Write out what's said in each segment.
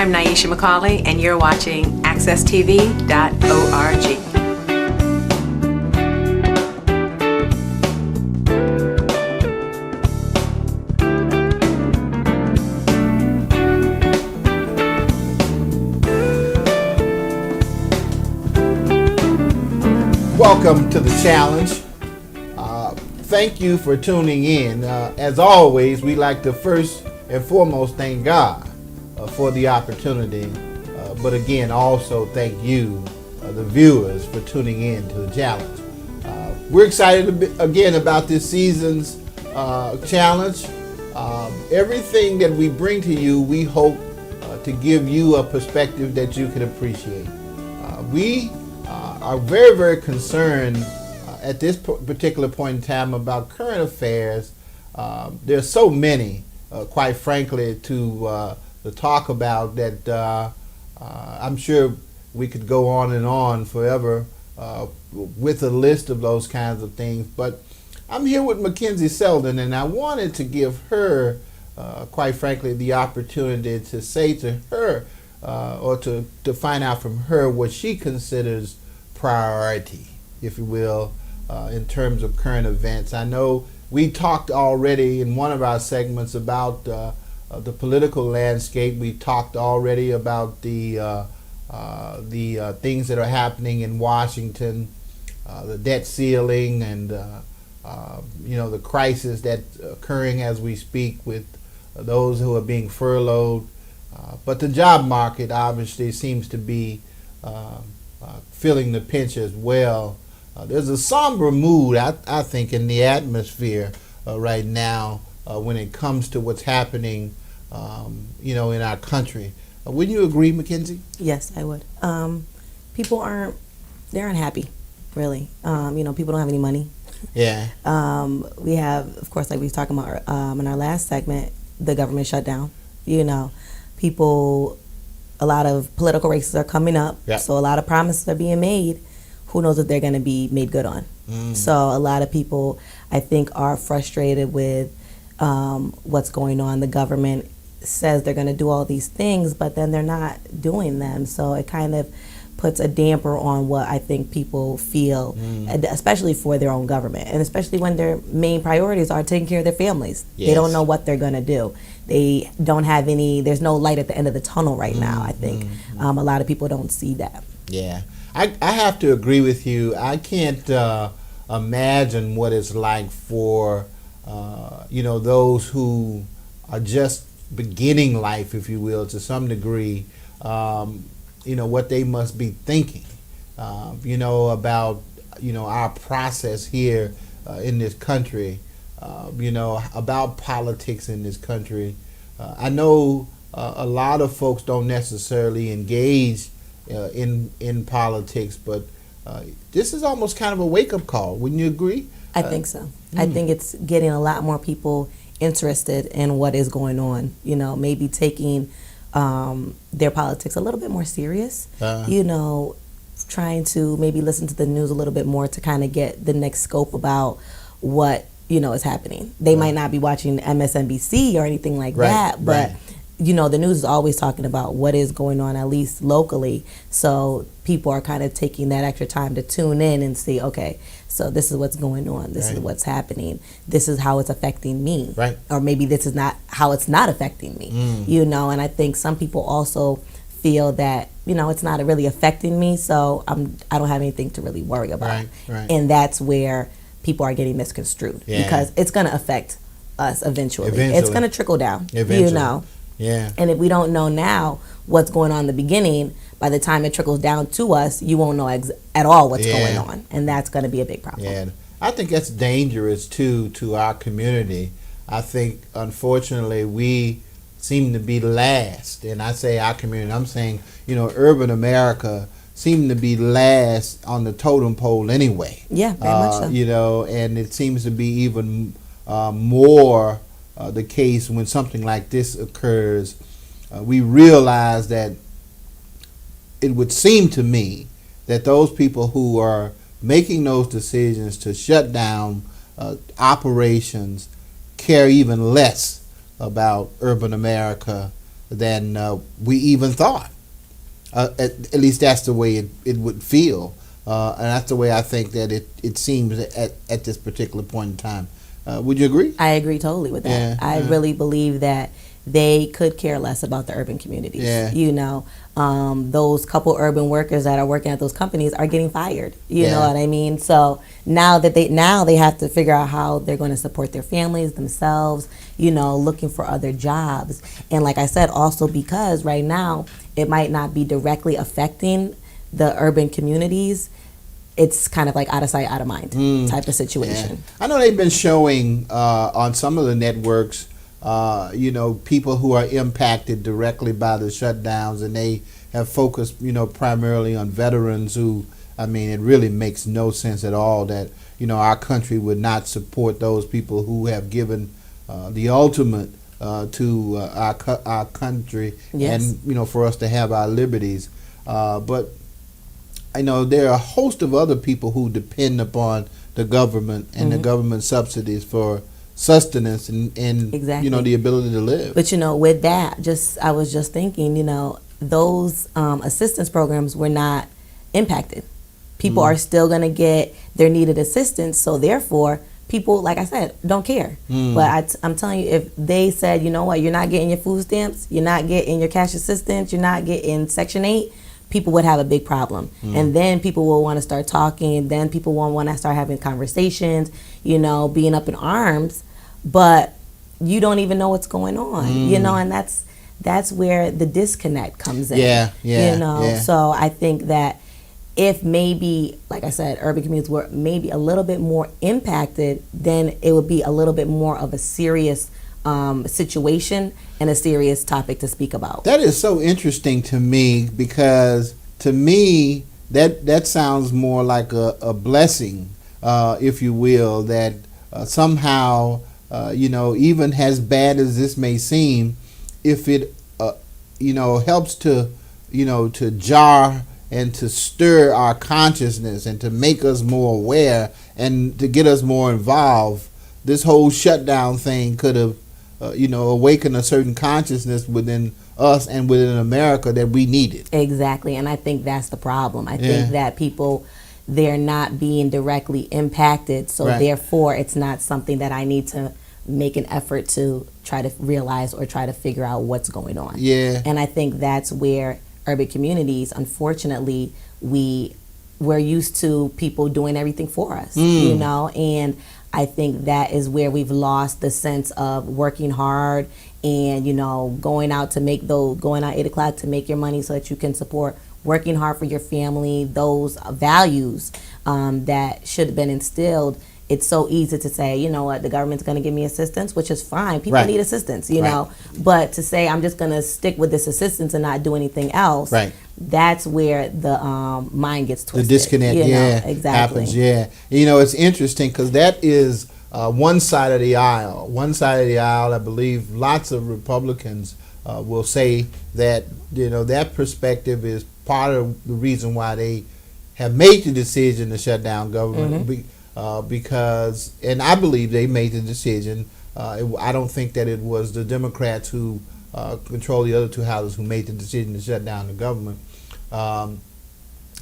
I'm Nyesha McCauley, and you're watching AccessTV.org. Welcome to the challenge. Thank you for tuning in. As always, we like to first and foremost thank God for the opportunity, but again, also thank you, the viewers, for tuning in to the challenge. We're excited again about this season's challenge. Everything that we bring to you, we hope to give you a perspective that you can appreciate. We are very, very concerned at this particular point in time about current affairs. There's so many, quite frankly, to talk about that I'm sure we could go on and on forever with a list of those kinds of things. But I'm here with Mckenzie Seldon, and I wanted to give her, quite frankly, the opportunity to say to her or to find out from her what she considers priority, if you will, in terms of current events. I know we talked already in one of our segments about the political landscape. We talked already about the things that are happening in Washington, the debt ceiling, and the crisis that's occurring as we speak with those who are being furloughed. But the job market obviously seems to be feeling the pinch as well. There's a somber mood, I think, in the atmosphere right now when it comes to what's happening, in our country. Wouldn't you agree, Mckenzie? Yes, I would. People they're unhappy, really. People don't have any money. Yeah. We have, of course, like we were talking about in our last segment, the government shutdown. People, a lot of political races are coming up, so a lot of promises are being made. Who knows if they're going to be made good on? So a lot of people, I think, are frustrated with what's going on. The government says they're going to do all these things, but then they're not doing them. So it kind of puts a damper on what I think people feel, especially for their own government, and especially when their main priorities are taking care of their families. Yes. They don't know what they're going to do. They don't have there's no light at the end of the tunnel right now, I think. A lot of people don't see that. Yeah. I have to agree with you. I can't imagine what it's like for, those who are just beginning life, if you will, to some degree, what they must be thinking, about, our process here in this country, about politics in this country. I know a lot of folks don't necessarily engage in politics, but this is almost kind of a wake-up call. Wouldn't you agree? I think so. I think it's getting a lot more people interested in what is going on. Maybe taking their politics a little bit more serious. Trying to maybe listen to the news a little bit more to kind of get the next scope about what is happening. They might not be watching MSNBC or anything like that, but the news is always talking about what is going on, at least locally. So people are kind of taking that extra time to tune in and see, okay, so this is what's going on. This is what's happening. This is how it's affecting me. Right. Or maybe this is not how it's not affecting me. And I think some people also feel that, it's not really affecting me, so I don't have anything to really worry about. Right. And that's where people are getting misconstrued because it's going to affect us eventually. It's going to trickle down, Yeah. And if we don't know now what's going on in the beginning, by the time it trickles down to us, you won't know at all what's going on. And that's going to be a big problem. Yeah. I think that's dangerous, too, to our community. I think, unfortunately, we seem to be last. And I say our community, I'm saying, urban America seem to be last on the totem pole anyway. Yeah, very much so. And it seems to be even more the case when something like this occurs. We realize that it would seem to me that those people who are making those decisions to shut down operations care even less about urban America than we even thought. At least that's the way it would feel, and that's the way I think that it seems at this particular point in time. Would you agree? I agree totally with that. Yeah, I really believe that they could care less about the urban communities. Yeah. You know, those couple urban workers that are working at those companies are getting fired. You know what I mean? So now they have to figure out how they're going to support their families, themselves, you know, looking for other jobs. And like I said, also because right now it might not be directly affecting the urban communities, it's kind of like out of sight, out of mind type of situation. Yeah. I know they've been showing on some of the networks, you know, people who are impacted directly by the shutdowns, and they have focused, you know, primarily on veterans who, I mean, it really makes no sense at all that, you know, our country would not support those people who have given the ultimate to our country, and, you know, for us to have our liberties. But I know there are a host of other people who depend upon the government and the government subsidies for sustenance and you know, the ability to live. But you know, with that, I was just thinking, you know, those assistance programs were not impacted. People are still going to get their needed assistance, so therefore people, like I said, don't care. But I'm telling you, if they said, you know what, you're not getting your food stamps, you're not getting your cash assistance, you're not getting Section 8, people would have a big problem. And then people will want to start talking, then people will want to start having conversations, you know, being up in arms, but you don't even know what's going on, you know, and that's where the disconnect comes in. You know, so I think that if maybe, like I said, urban communities were maybe a little bit more impacted, then it would be a little bit more of a serious situation and a serious topic to speak about. That is so interesting to me, because to me that sounds more like a blessing, if you will, that somehow, you know, even as bad as this may seem, if it you know, helps to, you know, to jar and to stir our consciousness and to make us more aware and to get us more involved, this whole shutdown thing could have you know, awaken a certain consciousness within us and within America that we needed. Exactly, and I think that's the problem. I think that people, they're not being directly impacted, so therefore it's not something that I need to make an effort to try to realize or try to figure out what's going on. And I think that's where urban communities, unfortunately, we're used to people doing everything for us, you know, and I think that is where we've lost the sense of working hard and, you know, going out 8 o'clock to make your money so that you can support, working hard for your family, those values that should have been instilled. It's so easy to say, you know what, the government's going to give me assistance, which is fine. People need assistance, you know. But to say I'm just going to stick with this assistance and not do anything else, that's where the mind gets twisted. The disconnect, happens. You know, it's interesting because that is one side of the aisle. One side of the aisle, I believe lots of Republicans will say that, you know, that perspective is part of the reason why they have made the decision to shut down government. Because, and I believe they made the decision. I don't think that it was the Democrats who control the other two houses who made the decision to shut down the government.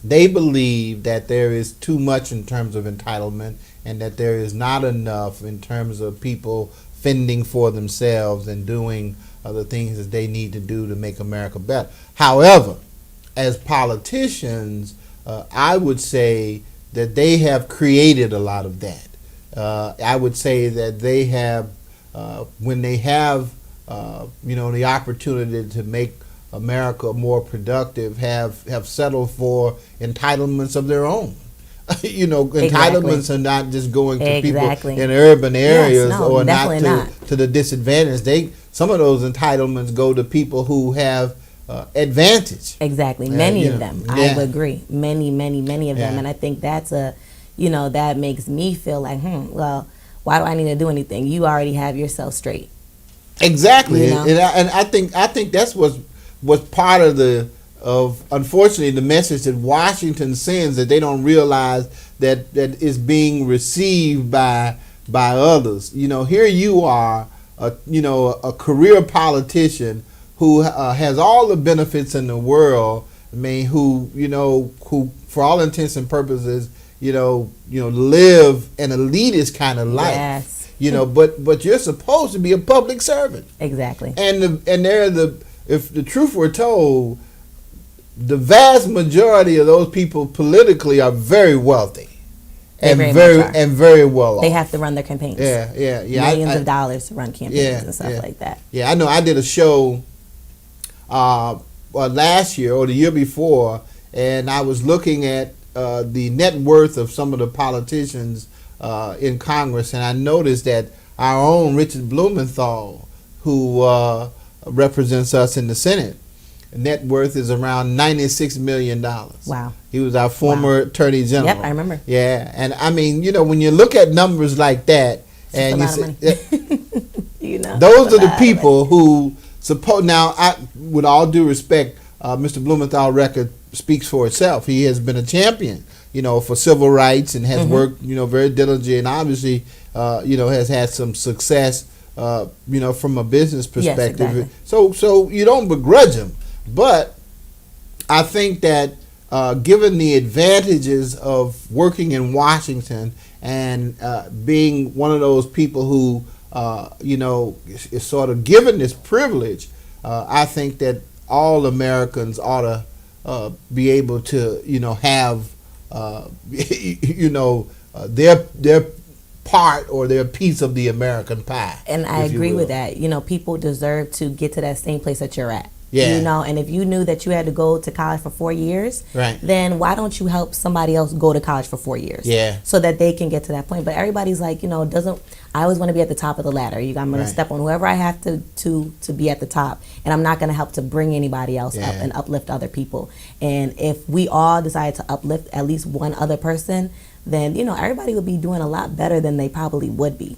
They believe that there is too much in terms of entitlement and that there is not enough in terms of people fending for themselves and doing the things that they need to do to make America better. However, as politicians, I would say that they have created a lot of that. I would say that they have, when they have, you know, the opportunity to make America more productive, have settled for entitlements of their own. You know, entitlements are not just going to people in urban areas or not to the disadvantaged. Some of those entitlements go to people who have advantage. Many of them. I would agree. Many of them. And I think that's you know, that makes me feel like, well, why do I need to do anything? You already have yourself straight. Exactly. You know? And I think that's was part of unfortunately the message that Washington sends, that they don't realize that is being received by others. You know, here you are, you know, a career politician who has all the benefits in the world. I mean, who for all intents and purposes, live an elitist kind of life. Yes. But you're supposed to be a public servant. Exactly. And if the truth were told, the vast majority of those people politically are very wealthy. And very well off. They have to run their campaigns. Yeah. Millions of dollars to run campaigns and stuff like that. Yeah, I know. I did a show last year or the year before, and I was looking at the net worth of some of the politicians in Congress, and I noticed that our own Richard Blumenthal, who represents us in the Senate, net worth is around $96 million. Wow. He was our former Attorney General. Yep, I remember. Yeah, and I mean, when you look at numbers like that, and you say, those are the people who suppose. Now, with all due respect, Mr. Blumenthal record speaks for itself. He has been a champion, for civil rights and has worked, very diligently, and obviously, has had some success, from a business perspective. Yes, So exactly. you don't begrudge him, but I think that given the advantages of working in Washington and being one of those people who, is sort of given this privilege, I think that all Americans ought to be able to, have, their part or their piece of the American pie. And I agree with that. People deserve to get to that same place that you're at. Yeah. And if you knew that you had to go to college for 4 years, right, then why don't you help somebody else go to college for 4 years? Yeah. So that they can get to that point. But everybody's like, I always want to be at the top of the ladder. I'm going to step on whoever I have to be at the top. And I'm not going to help to bring anybody else up and uplift other people. And if we all decide to uplift at least one other person, then, everybody would be doing a lot better than they probably would be.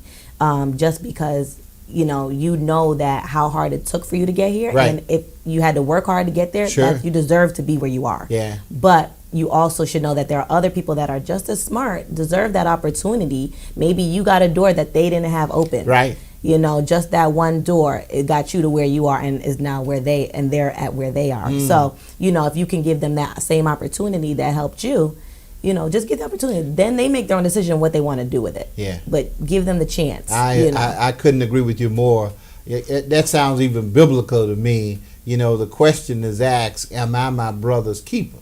Just because that how hard it took for you to get here, right, and if you had to work hard to get there, that you deserve to be where you are. Yeah. But you also should know that there are other people that are just as smart, deserve that opportunity. Maybe you got a door that they didn't have open. Right. Just that one door, it got you to where you are and is now they're at where they are. So, if you can give them that same opportunity that helped you, just get the opportunity. Then they make their own decision what they want to do with it. Yeah. But give them the chance. I couldn't agree with you more. That sounds even biblical to me. The question is asked, am I my brother's keeper?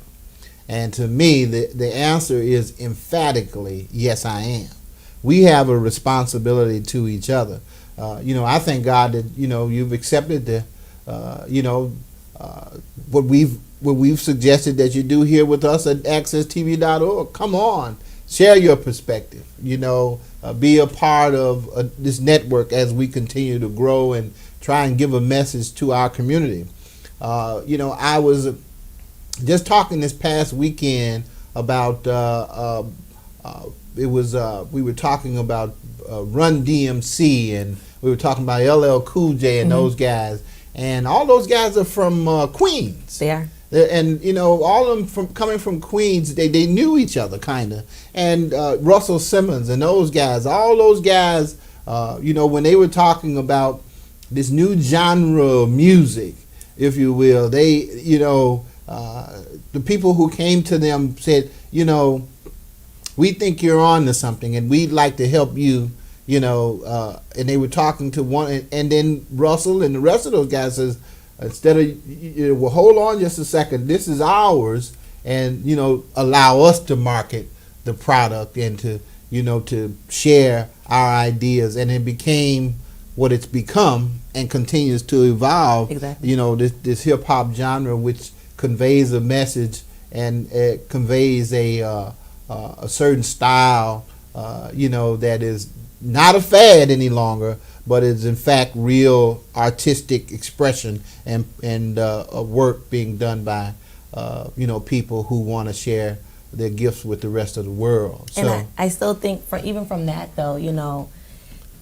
And to me, the answer is emphatically, yes, I am. We have a responsibility to each other. I thank God that, you've accepted what we've suggested that you do here with us at accesstv.org. Come on, share your perspective. Be a part of this network as we continue to grow and try and give a message to our community. I was just talking this past weekend about we were talking about Run DMC, and we were talking about LL Cool J and those guys, and all those guys are from Queens. They are. And all of them coming from Queens, they knew each other kind of. And Russell Simmons and those guys, all those guys, when they were talking about this new genre of music, if you will, they, the people who came to them said, we think you're on to something, and we'd like to help you. And they were talking to one, and then Russell and the rest of those guys says, instead of, well, hold on just a second, this is ours, and allow us to market the product and to to share our ideas, and it became what it's become and continues to evolve. Exactly. This hip hop genre, which conveys a message and conveys a certain style, that is not a fad any longer, but is in fact real artistic expression and a work being done by people who want to share their gifts with the rest of the world. And so I still think even from that though,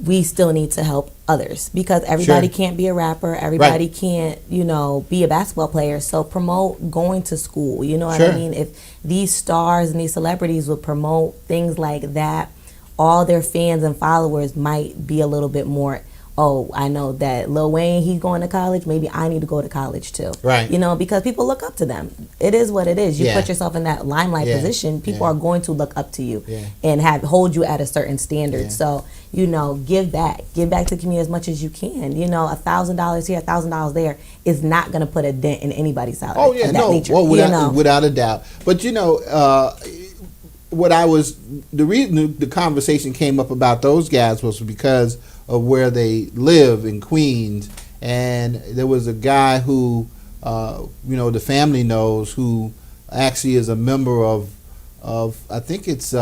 we still need to help others, because everybody can't be a rapper, everybody can't be a basketball player. So promote going to school. What I mean? If these stars and these celebrities would promote things like that, all their fans and followers might be a little bit more oh, I know that Lil Wayne, he's going to college. Maybe I need to go to college too. Right. You know, because people look up to them. It is what it is. You put yourself in that limelight position. People are going to look up to you and hold you at a certain standard. So, you know, give back to the community as much as you can. You know, $1,000 here, $1,000 there is not going to put a dent in anybody's salary. Oh yeah, no, without a doubt. But you know, the reason the conversation came up about those guys was because of where they live in Queens, and there was a guy who, you know, the family knows, who actually is a member of I think it's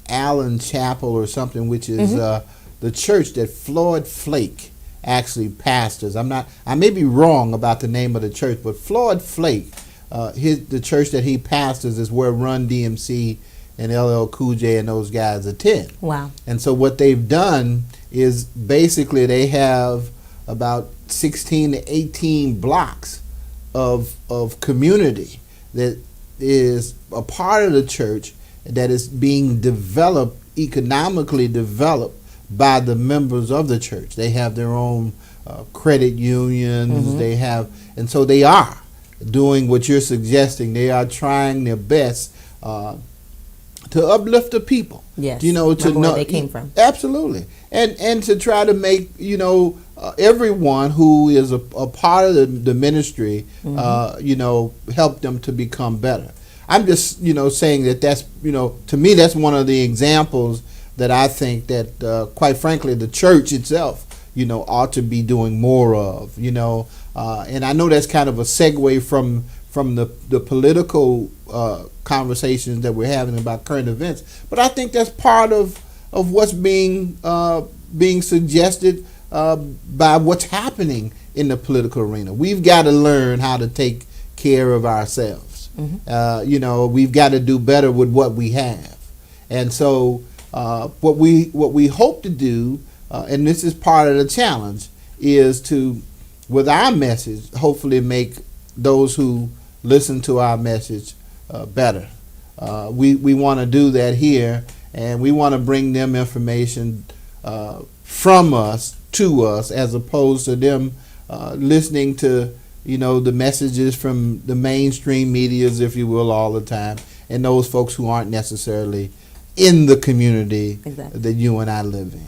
Allen Chapel or something, which is the church that Floyd Flake actually pastors. I may be wrong about the name of the church, but Floyd Flake, the church that he pastors is where Run DMC and LL Cool J and those guys attend. Wow. And so what they've done is basically they have about 16 to 18 blocks of community that is a part of the church that is being developed, economically developed by the members of the church. They have their own credit unions. They have, and so they are doing what you're suggesting. They are trying their best to uplift the people. Yes, you know, to know where they came from. Absolutely, and to try to make, you know, everyone who is a part of the ministry, you know, help them to become better. I'm just, you know, saying that's, you know, to me that's one of the examples that I think that, quite frankly, the church itself, you know, ought to be doing more of, you know. And I know that's kind of a segue from the political conversations that we're having about current events, but I think that's part of what's being suggested by what's happening in the political arena. We've got to learn how to take care of ourselves. You know, we've got to do better with what we have, and so what we hope to do, and this is part of the challenge, is to, with our message, hopefully make those who listen to our message better. We want to do that here, and we want to bring them information from us to us, as opposed to them listening to, you know, the messages from the mainstream medias, if you will, all the time, and those folks who aren't necessarily in the community that you and I live in.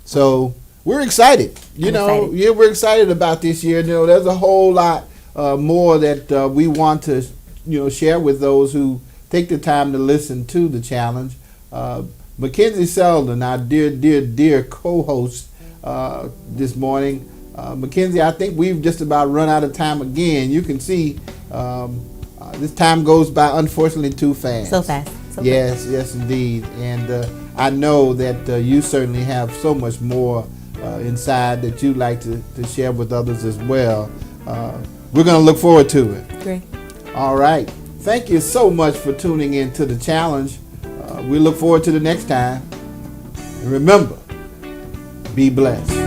So we're excited. We're excited about this year. You know, there's a whole lot more that we want to, you know, share with those who take the time to listen to the challenge. Mckenzie Seldon, our dear co-host this morning. Mckenzie, I think we've just about run out of time again. You can see this time goes by, unfortunately, too fast. So fast. Yes, indeed. And I know that you certainly have so much more inside that you'd like to share with others as well. We're going to look forward to it. Great. All right. Thank you so much for tuning in to the challenge. We look forward to the next time. And remember, be blessed.